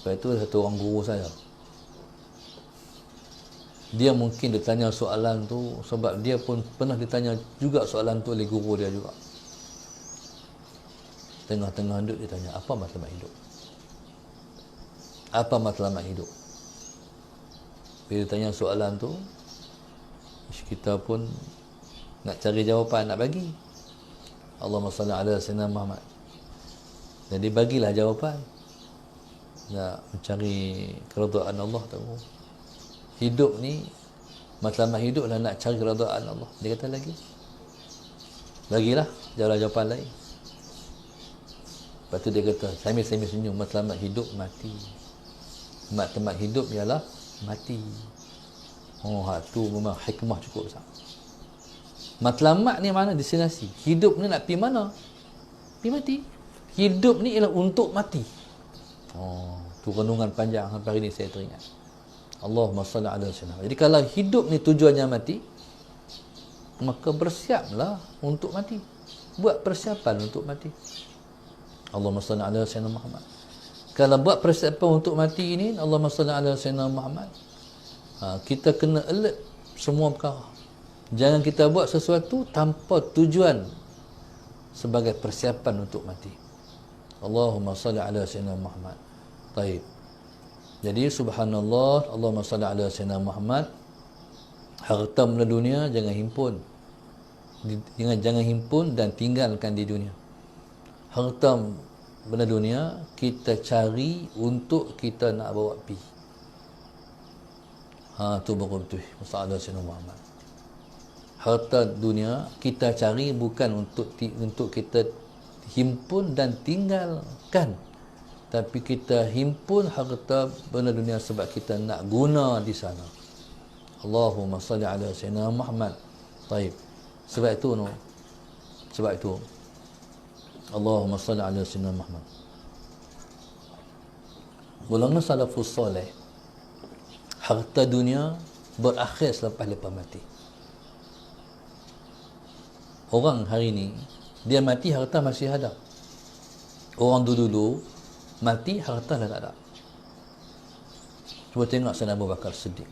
Sebab itu satu orang guru saya, dia mungkin ditanya soalan tu sebab dia pun pernah ditanya juga soalan tu oleh guru dia juga. Tengah-tengah hidup dia tanya, apa matlamat hidup? Apa matlamat hidup? Bila ditanya soalan tu, kita pun nak cari jawapan, nak bagi. Allahumma salli ala sayyidina Muhammad. Jadi bagilah jawapan. Nak mencari keridaan Allah tahu. Hidup ni, matlamat hidup adalah nak cari keridaan Allah. Dia kata lagi, bagilah jawapan lain. Lepas tu dia kata, sambil-sambil senyum, matlamat hidup mati. Matlamat hidup ialah mati. Oh, tu memang hikmah cukup besar. Matlamat ni mana? Destinasi. Hidup ni nak pergi mana? Pergi mati. Hidup ni ialah untuk mati. Oh, tu renungan panjang sampai hari ni saya teringat. Allahumma salli ala sayyidina. Jadi kalau hidup ni tujuannya mati, maka bersiaplah untuk mati. Buat persiapan untuk mati. Allahumma salli ala sayyidina Muhammad. Kalau buat persiapan untuk mati ini, Allahumma salli ala sayyidina Muhammad, kita kena alert semua perkara. Jangan kita buat sesuatu tanpa tujuan sebagai persiapan untuk mati. Allahumma salli ala sayyidina Muhammad. Baik. Jadi subhanallah, Allahumma salli ala sayyidina Muhammad. Harta benda dunia jangan himpun. Jangan himpun dan tinggalkan di dunia. Harta benda dunia kita cari untuk kita nak bawa pi. Tu baru betul. Masalah Sayyidina Muhammad. Harta dunia kita cari bukan untuk kita himpun dan tinggalkan, tapi kita himpun harta benda dunia sebab kita nak guna di sana. Allahumma salli ala Sayyidina Muhammad. Baik. Sebab itu Allahumma salli ala Sayyidina Muhammad. Golongan salafus soleh, harta dunia berakhir selepas mati. Orang hari ni, dia mati harta masih ada. Orang dulu mati harta dah tak ada. Cuba tengok Sayyidina Abu Bakar Siddiq.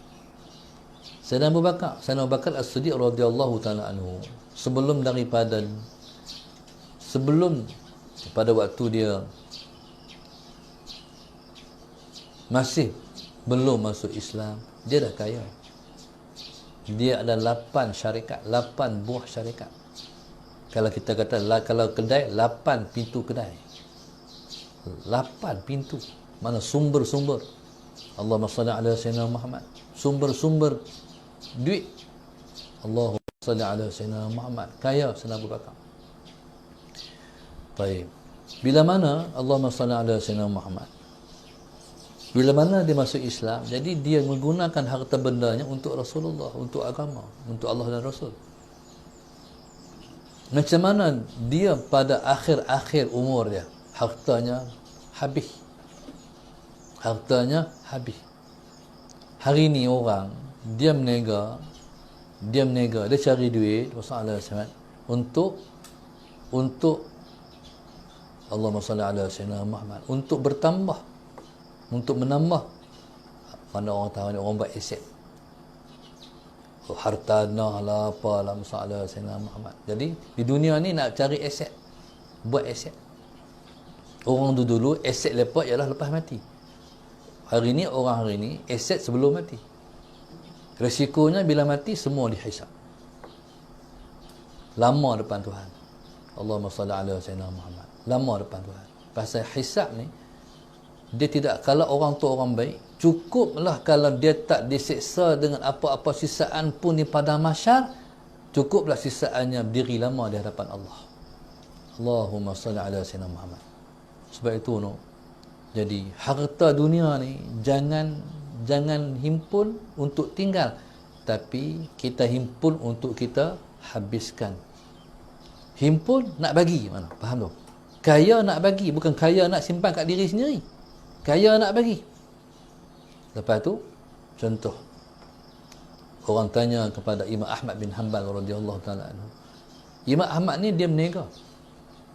Sayyidina Abu Bakar As-Siddiq radhiyallahu ta'ala anhu, sebelum pada waktu dia masih belum masuk Islam, dia dah kaya. Dia ada 8 syarikat, 8 buah syarikat. Kalau kita kata, kalau kedai, 8 pintu kedai. 8 pintu. Mana sumber-sumber. Allahumma salli ala Sayyidina Muhammad. Sumber-sumber duit. Allahumma salli ala Sayyidina Muhammad. Kaya Sayyidina Abu Bakar. Baik. Bila mana Allahumma salli ala Sayyidina Muhammad, bila mana dia masuk Islam, jadi dia menggunakan harta bendanya untuk Rasulullah, untuk agama, untuk Allah dan Rasul. Macam mana dia pada akhir-akhir umur dia, hartanya habis. Hartanya habis. Hari ni orang, dia menega, dia cari duit, untuk Allahumma salli ala Sayyidina Muhammad, untuk bertambah, untuk menambah. Mana orang tahu ni, orang buat aset, hartanah lah, apalah, masalah Sayyidina Muhammad. Jadi di dunia ni nak cari aset, buat aset. Orang dulu aset lepas ialah lepas mati. Hari ni aset sebelum mati. Resikonya bila mati semua dihisap, lama depan Tuhan. Allahumma salli ala Sayyidina Muhammad. Lama depan Tuhan. Pasal hisap ni, dia tidak, kalau orang tu orang baik, cukuplah kalau dia tak diseksa dengan apa-apa sisaan pun di padang mahsyar, cukuplah sisaannya berdiri lama di hadapan Allah. Allahumma salli ala Sayyidina Muhammad. Sebab itu jadi harta dunia ni jangan himpun untuk tinggal, tapi kita himpun untuk kita habiskan. Himpun nak bagi mana? Faham tu? Kaya nak bagi, bukan kaya nak simpan kat diri sendiri. Kaya nak bagi. Lepas tu, contoh, orang tanya kepada Imam Ahmad bin Hanbal radhiyallahu ta'ala anhu. Imam Ahmad ni dia menega.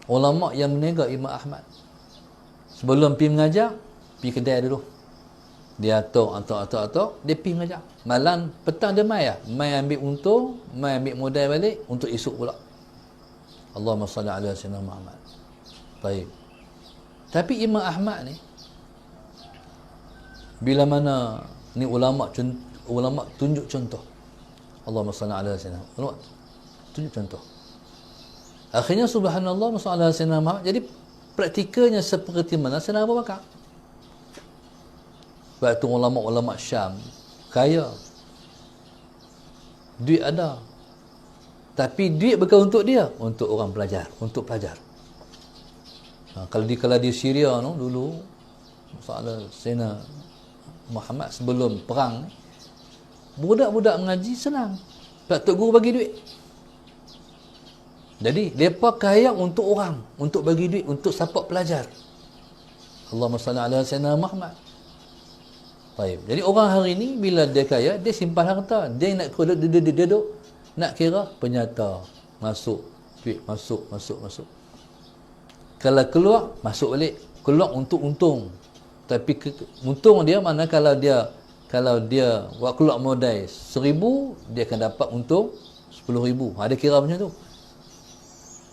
Ulama yang menega Imam Ahmad. Sebelum pergi mengajar, pergi kedai dulu. Dia atok, dia pergi mengajar. Malam, petang dia mai lah. Mai ambil untung, mai ambil modal balik, untuk esok pula. Allahumma salli ala sayyidina Muhammad. Baik. Tapi Imam Ahmad ni, bila mana ni ulama tunjuk contoh. Allahumma salli ala sayyidina Muhammad. Tunjuk contoh. Akhirnya subhanallah masalah Sayyidina Muhammad. Jadi praktikalnya seperti mana Sayyidina Abu Bakar. Sebab itu ulama-ulama Syam kaya, duit ada, tapi duit bukan untuk dia, untuk orang pelajar, untuk pelajar. Kalau di Syria no, dulu masalah Sayyidina Muhammad sebelum perang, budak-budak mengaji senang sebab Tok Guru bagi duit. Jadi mereka kaya untuk orang, untuk bagi duit, untuk support pelajar. Allahumma salli ala sayyidina Muhammad. Baik. Jadi orang hari ni bila dia kaya, dia simpan harta. Dia nak duduk nak kira penyata, masuk duit, masuk. Kalau keluar, masuk balik. Keluar untuk untung. Tapi untung dia mana kalau dia buat keluar modal 1,000, dia akan dapat untung 10,000. Dia kira macam tu.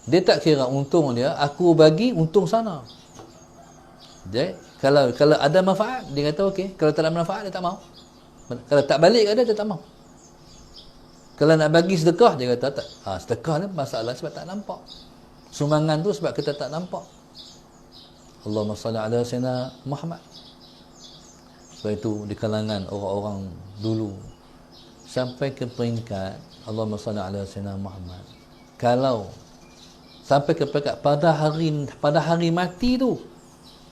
Dia tak kira untung dia, aku bagi untung sana. Jadi kalau ada manfaat, dia kata okey. Kalau tak ada manfaat, dia tak mau. Kalau tak balik kat dia tak mau. Kalau nak bagi sedekah, dia kata tak. Sedekah ni masalah sebab tak nampak. Sumbangan tu sebab kita tak nampak. Allahumma salli ala sayyidina Muhammad. Sebab itu di kalangan orang-orang dulu sampai ke peringkat Allahumma salli ala sayyidina Muhammad. Kalau sampai ke peringkat pada hari mati tu,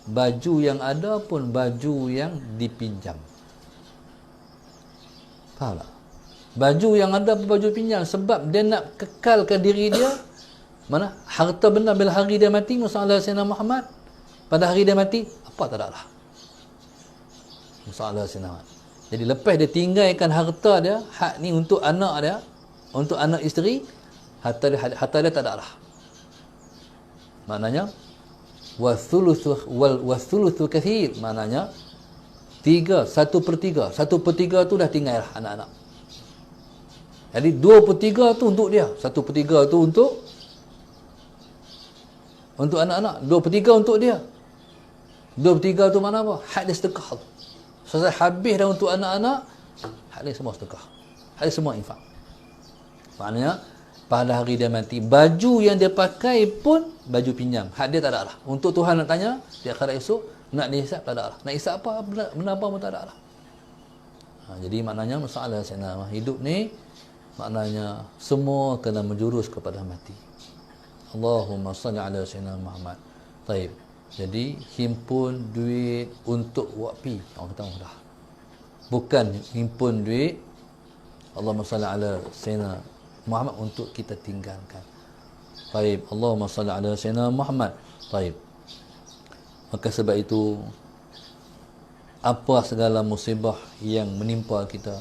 baju yang ada pun baju yang dipinjam. Faham tak? Baju yang ada pun baju pinjam, sebab dia nak kekalkan diri dia. Mana? Harta benda bila hari dia mati, Musa Sayyidina Muhammad, pada hari dia mati, apa tak ada lah. Musa Sayyidina Muhammad. Jadi lepas dia tinggalkan harta dia, hak ni untuk anak dia, untuk anak isteri, harta dia tak ada lah. Maknanya wathuluthu kathir, maknanya 1/3 tu dah tinggal lah anak-anak. Jadi 2/3 tu untuk dia, 1/3 tu untuk anak-anak, 2/3 untuk dia. 2/3 tu mana apa? Hak dia sedekah. Selesai habis dah untuk anak-anak, hak dia semua sedekah. Hak dia semua infak. Maknanya pada hari dia mati, baju yang dia pakai pun baju pinjam. Hak dia tak ada lah. Untuk Tuhan nak tanya, di akhirat esok, nak dihisap tak ada lah. Nak hisap apa, benda apa pun tak ada lah. Jadi maknanya masalah Sayyidina hidup ni, maknanya semua kena menjurus kepada mati. Allahumma salli ala Sayyidina Muhammad. Taib. Jadi himpun duit untuk wakfi. Orang kata mudah. Bukan himpun duit Allahumma salli ala Sayyidina Muhammad untuk kita tinggalkan. Taib. Allahumma salli ala Sayyidina Muhammad. Taib. Maka sebab itu, apa segala musibah yang menimpa kita,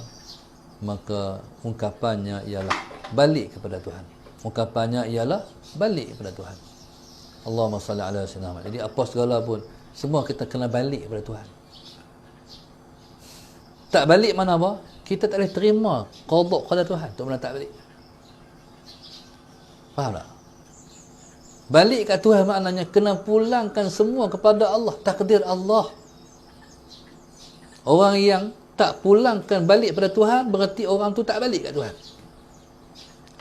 maka ungkapannya ialah balik kepada Tuhan. Ungkapannya ialah balik kepada Tuhan. Allahumma salli ala sayyidina Muhammad. Jadi apa segala pun, semua kita kena balik kepada Tuhan. Tak balik mana apa? Kita tak boleh terima qada kepada Tuhan. Tak boleh tak balik. Faham tak? Balik kat Tuhan maknanya kena pulangkan semua kepada Allah, takdir Allah. Orang yang tak pulangkan balik pada Tuhan, berarti orang tu tak balik kat Tuhan.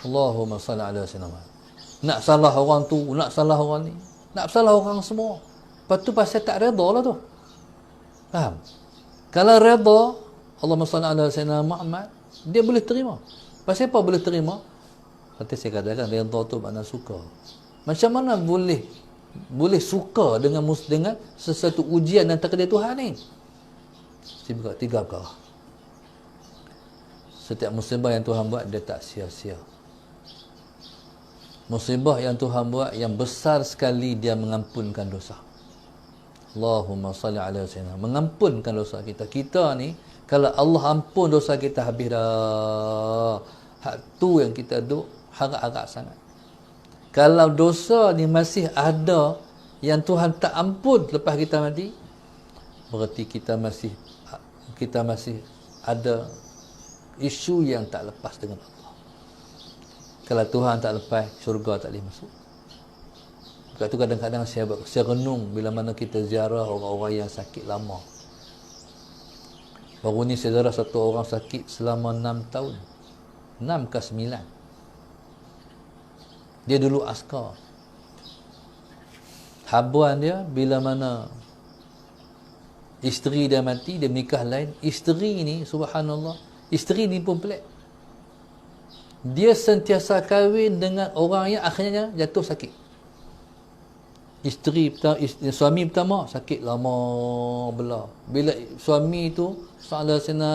Allahumma salli ala sayyidina Muhammad. Nak salah orang tu, nak salah orang ni, nak salah orang semua. Lepas tu pasal tak redha lah tu. Faham? Kalau redha, Allahumma salli ala sayyidina Muhammad, dia boleh terima. Pasal apa boleh terima? Seperti saya katakan, redha tu makna suka. Macam mana boleh suka dengan sesuatu ujian dan takdir Tuhan ni? Tiga perkara. Setiap musibah yang Tuhan buat, dia tak sia-sia. Musibah yang Tuhan buat yang besar sekali, dia mengampunkan dosa. Allahumma salli ala sayyidina, mengampunkan dosa kita. Kita ni, kalau Allah ampun dosa kita, habis dah. Hak tu yang kita duk harap-harap sangat. Kalau dosa ni masih ada yang Tuhan tak ampun lepas kita mati, berarti kita masih ada isu yang tak lepas dengan Allah. Kalau Tuhan tak lepas, syurga tak boleh masuk. Sebab tu kadang-kadang saya renung bila mana kita ziarah orang-orang yang sakit lama. Baru ni saya ziarah satu orang sakit selama 6 tahun. 6 ke 9. Dia dulu askar. Habuan dia bila mana isteri dia mati, dia menikah lain. Isteri ni, subhanallah, isteri ni pun pelik. Dia sentiasa kahwin dengan orang yang akhirnya jatuh sakit. Suami pertama sakit lama belah. Bila suami tu Sayyidina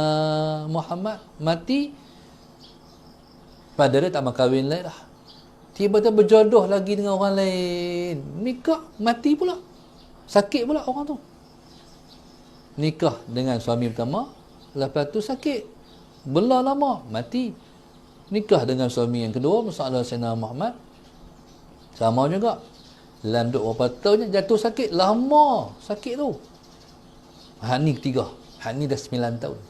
Muhammad mati, pada dia tak mau kahwin lain dah. Tiba-tiba berjodoh lagi dengan orang lain. Nikah, mati pula. Sakit pula orang tu. Nikah dengan suami pertama, lepas tu sakit. Belah lama, mati. Nikah dengan suami yang kedua, Sayyidina Muhammad, sama juga. Landuk berapa tahun jatuh sakit. Lama sakit tu. Hak ni ketiga. Hak ni dah 9 tahun.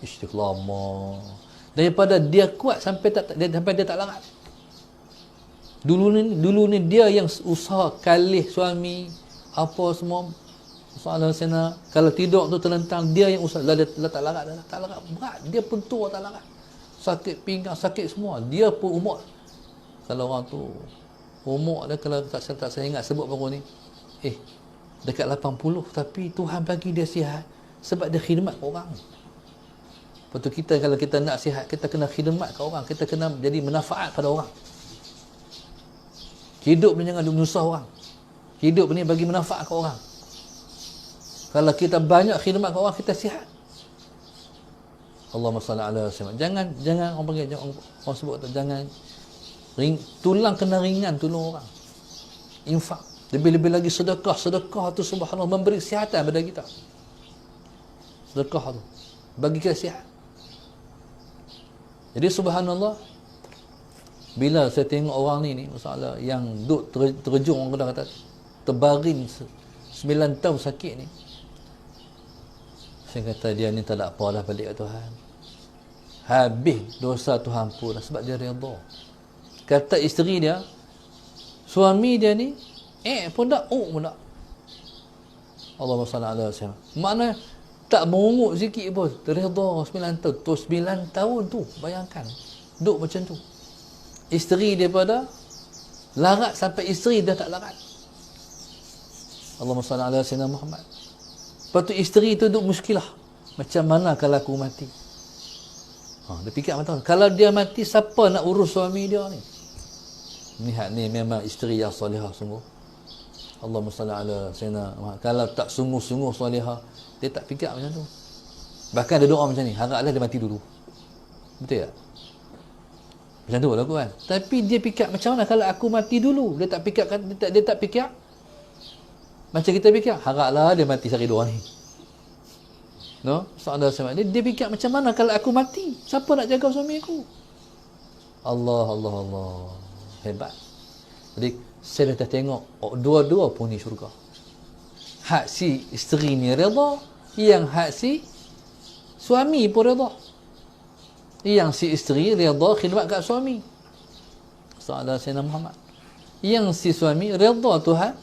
Istiq lama. Daripada dia kuat sampai dia tak larat. Dulu ni dia yang usaha kalih suami apa semua. Soalan sana kalau tidur tu terlentang, dia yang usaha. Dia tak larat dah. Tak larat berat. Dia pun tua tak larat. Sakit pinggang, sakit semua. Dia pun umur. Kalau orang tu umur dia, kalau tak saya ingat sebut baru ni, dekat 80, tapi Tuhan bagi dia sihat sebab dia khidmat orang. Lepas tu kita, kalau kita nak sihat, kita kena khidmat ke orang, kita kena jadi manfaat pada orang. Hidup ni jangan menyusah orang. Hidup ni bagi manfaat ke orang. Kalau kita banyak khidmat ke orang, kita sihat. Allahumma salli ala sayyidina. Jangan orang panggil, orang sebut tu, jangan tulang kena ringan tolong orang. Infak. Lebih-lebih lagi sedekah. Sedekah tu subhanallah memberi kesihatan pada kita. Sedekah tu bagi kita sihat. Jadi subhanallah, bila saya tengok orang ni masalah yang duk terjun, orang kata terbaring 9 tahun sakit ni, saya kata dia ni tak ada apa dah balik ke Tuhan. Habis dosa Tuhan pun dah, sebab dia redha. Kata isteri dia, suami dia ni pun tak, pun tak. Allahumma salli ala sayyidina. Makna tak merungut sikit pun, redha 9 tahun. Tu 9 tahun tu, bayangkan duk macam tu. Isteri daripada larat sampai isteri dah tak larat. Allahumma salli ala sayyidina Muhammad. Lepas tu isteri tu duk muskilah, macam mana kalau aku mati? Dia fikir macam tu. Kalau dia mati, siapa nak urus suami dia ni? Ni memang isteri yang solehah sungguh. Allahumma salli ala sayyidina Muhammad. Kalau tak sungguh-sungguh solehah, dia tak fikir macam tu. Bahkan ada doa macam ni, haraplah dia mati dulu. Betul tak? Macam tu lah kan. Tapi dia fikir macam mana kalau aku mati dulu? Dia tak fikir macam kita fikir, haraplah dia mati sehari dua ni. No? Soalan sama dia fikir macam mana kalau aku mati? Siapa nak jaga suami aku? Allah. Hebat. Jadi saya dah tengok dua-dua pun ni syurga. Hak si isteri ni redha, yang hak si suami pun redha. Yang si isteri redha khidmat kat suami. Soalan Sayyidina Muhammad. Yang si suami redha Tuhan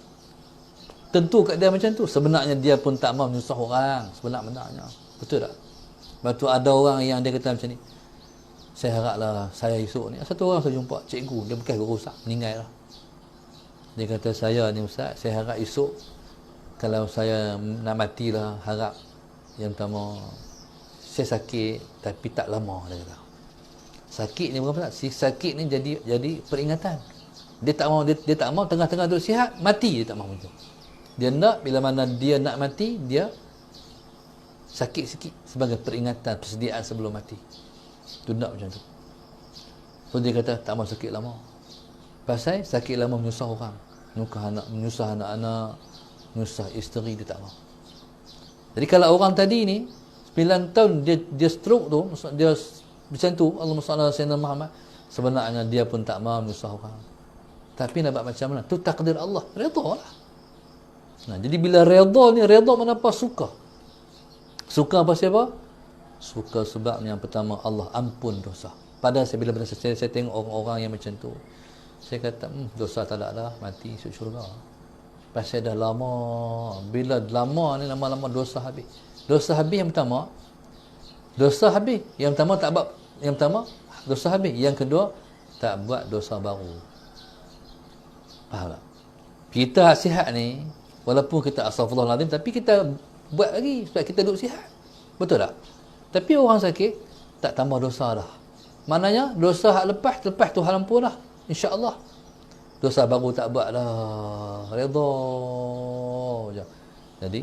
tentu kat dia macam tu. Sebenarnya dia pun tak mahu menyusah orang sebenarnya. Betul tak? Lepas tu ada orang yang dia kata macam ni, saya haraplah saya esok ni, satu orang saya jumpa, cikgu, dia bekas guru rosak, meninggal lah. Dia kata, saya ni ustaz, saya harap esok kalau saya nak mati lah, harap yang pertama, saya sakit tapi tak lama, dia kata. Sakit ni bukan apa, si sakit ni jadi peringatan. Dia tak mau tengah-tengah duduk sihat mati, dia tak mau macam tu. Dia nak bila mana dia nak mati, dia sakit sikit sebagai peringatan, persediaan sebelum mati. Tu nak macam tu. So dia kata tak mau sakit lama. Pasal sakit lama menyusah orang, menyusah anak-anak, menyusah isteri, dia tak mau. Jadi kalau orang tadi ni 9 tahun dia stroke tu, dia macam tu, Allahumma salli ala sayyidina Muhammad, sebenarnya dia pun tak mau menyusah orang. Tapi nak buat macam mana? Tu takdir Allah. Redha lah. Nah, jadi bila redha ni, redha mana apa suka. Suka pasal apa? Suka sebab yang pertama Allah ampun dosa. Padahal saya bila saya tengok orang-orang yang macam tu, saya kata dosa tak ada dah, mati masuk syurga. Pasal dah lama. Bila lama ni lama-lama dosa habis. Dosa habis yang pertama. Dosa habis. Yang pertama tak buat. Yang pertama dosa habis. Yang kedua tak buat dosa baru. Faham tak? Kita sihat ni, walaupun kita astagfirullahaladzim, tapi kita buat lagi sebab kita duduk sihat. Betul tak? Tapi orang sakit tak tambah dosa dah. Maknanya dosa hak lepas Tuhan ampun dah. InsyaAllah. Dosa baru tak buat dah. Redha je. Jadi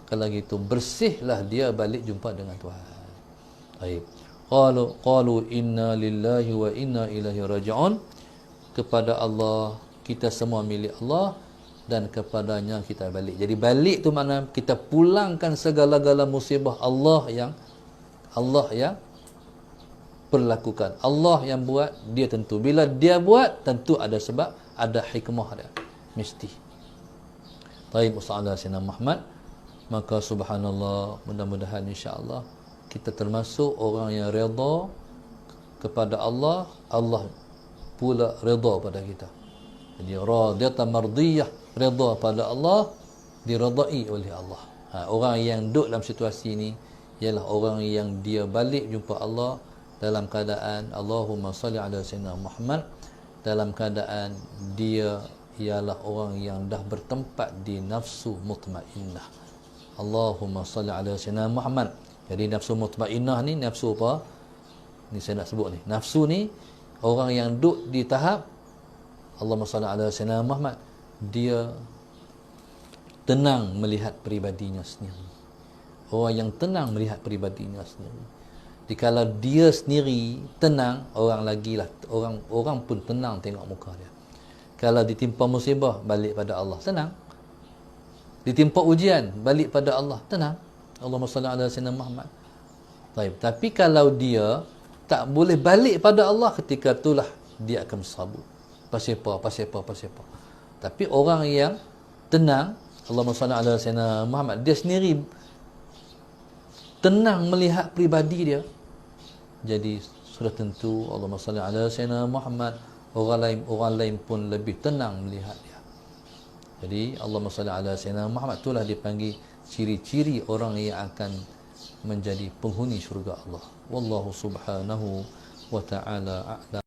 kalau gitu bersihlah dia balik jumpa dengan Tuhan. Baik. Qalu inna lillahi wa inna ilaihi raji'un. Kepada Allah, kita semua milik Allah dan kepadanya kita balik. Jadi balik tu makna kita pulangkan segala-gala musibah Allah yang perlakukan. Allah yang buat, dia tentu. Bila dia buat, tentu ada sebab, ada hikmah dia. Mesti. Taib ussa'ala Sayyidina Muhammad. Maka subhanallah, mudah-mudahan insya-Allah kita termasuk orang yang redha kepada Allah, Allah pula redha pada kita. Jadi radiyatan mardiyah, redha pada Allah, diredai oleh Allah. Orang yang duduk dalam situasi ni ialah orang yang dia balik jumpa Allah dalam keadaan Allahumma salli ala Sayyidina Muhammad, dalam keadaan dia ialah orang yang dah bertempat di nafsu mutmainnah. Allahumma salli ala Sayyidina Muhammad. Jadi nafsu mutmainnah ni nafsu apa? Ni saya nak sebut ni. Nafsu ni orang yang duduk di tahap Allahumma salli ala Sayyidina Muhammad, dia tenang melihat peribadinya sendiri. Orang yang tenang melihat peribadinya sendiri. Jadi kalau dia sendiri tenang, orang pun tenang tengok muka dia. Kalau ditimpa musibah, balik pada Allah, tenang. Ditimpa ujian, balik pada Allah, tenang. Allahumma salli ala Sayyidina Muhammad. Baik. Tapi kalau dia tak boleh balik pada Allah, ketika itulah dia akan sabut. Pasal apa. Tapi orang yang tenang, Allahumma salli ala Sayyidina Muhammad, dia sendiri tenang melihat pribadi dia. Jadi sudah tentu Allahumma salli ala Sayyidina Muhammad, orang lain pun lebih tenang melihat dia. Jadi Allahumma salli ala Sayyidina Muhammad, itulah dipanggil ciri-ciri orang yang akan menjadi penghuni syurga Allah. Wallahu subhanahu wa ta'ala a'lam.